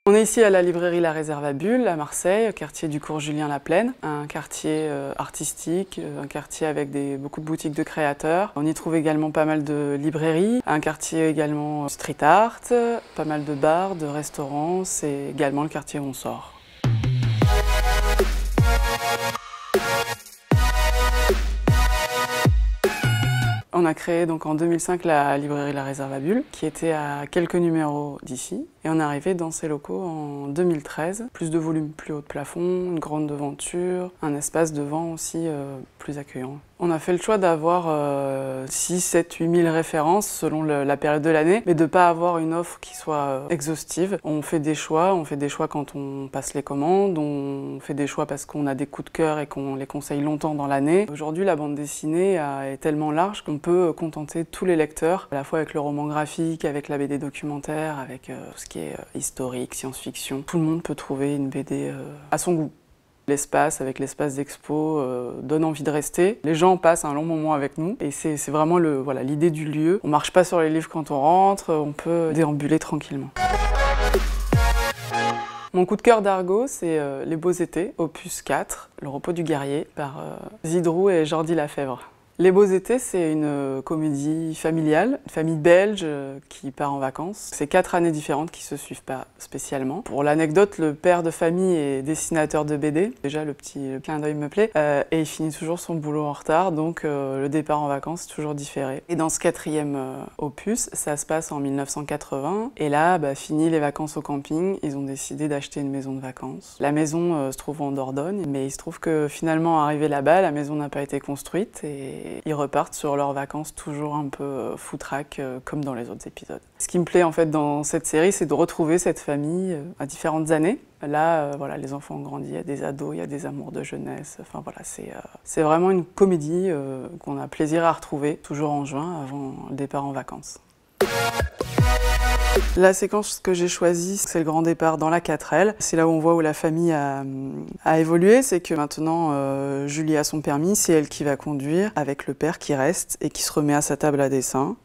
On est ici à la librairie La Réserve à Bulle, à Marseille, quartier du cours Julien-Laplaine, un quartier artistique, un quartier avec beaucoup de boutiques de créateurs. On y trouve également pas mal de librairies, un quartier également street art, pas mal de bars, de restaurants, c'est également le quartier où on sort. On a créé donc en 2005 la librairie La Réserve à Bulle, qui était à quelques numéros d'ici. Et on est arrivé dans ces locaux en 2013. Plus de volume, plus haut de plafond, une grande devanture, un espace devant aussi plus accueillant. On a fait le choix d'avoir 6, 7, 8 000 références selon la période de l'année, mais de ne pas avoir une offre qui soit exhaustive. On fait des choix quand on passe les commandes, on fait des choix parce qu'on a des coups de cœur et qu'on les conseille longtemps dans l'année. Aujourd'hui, la bande dessinée est tellement large qu'on peut contenter tous les lecteurs, à la fois avec le roman graphique, avec la BD documentaire, avec tout ce qui est historique, science-fiction. Tout le monde peut trouver une BD à son goût. L'espace, avec l'espace d'expo, donne envie de rester. Les gens passent un long moment avec nous et c'est vraiment l'idée du lieu. On marche pas sur les livres quand on rentre, on peut déambuler tranquillement. Mon coup de cœur d'Argo, c'est Les Beaux Étés, opus 4, Le repos du guerrier, par Zidrou et Jordi Lafèvre. Les Beaux Étés, c'est une comédie familiale, une famille belge qui part en vacances. C'est 4 années différentes qui se suivent pas spécialement. Pour l'anecdote, le père de famille est dessinateur de BD. Déjà, le clin d'œil me plaît. Et il finit toujours son boulot en retard, donc le départ en vacances est toujours différé. Et dans ce 4e opus, ça se passe en 1980. Et là, fini les vacances au camping, ils ont décidé d'acheter une maison de vacances. La maison se trouve en Dordogne, mais il se trouve que finalement, arrivé là-bas, la maison n'a pas été construite et ils repartent sur leurs vacances toujours un peu foutraque comme dans les autres épisodes. Ce qui me plaît en fait dans cette série, c'est de retrouver cette famille à différentes années. Là, les enfants ont grandi, il y a des ados, il y a des amours de jeunesse. Enfin voilà, c'est vraiment une comédie qu'on a plaisir à retrouver, toujours en juin, avant le départ en vacances. La séquence que j'ai choisie, c'est le grand départ dans la 4L. C'est là où on voit où la famille a évolué. C'est que maintenant, Julie a son permis, c'est elle qui va conduire, avec le père qui reste et qui se remet à sa table à dessin.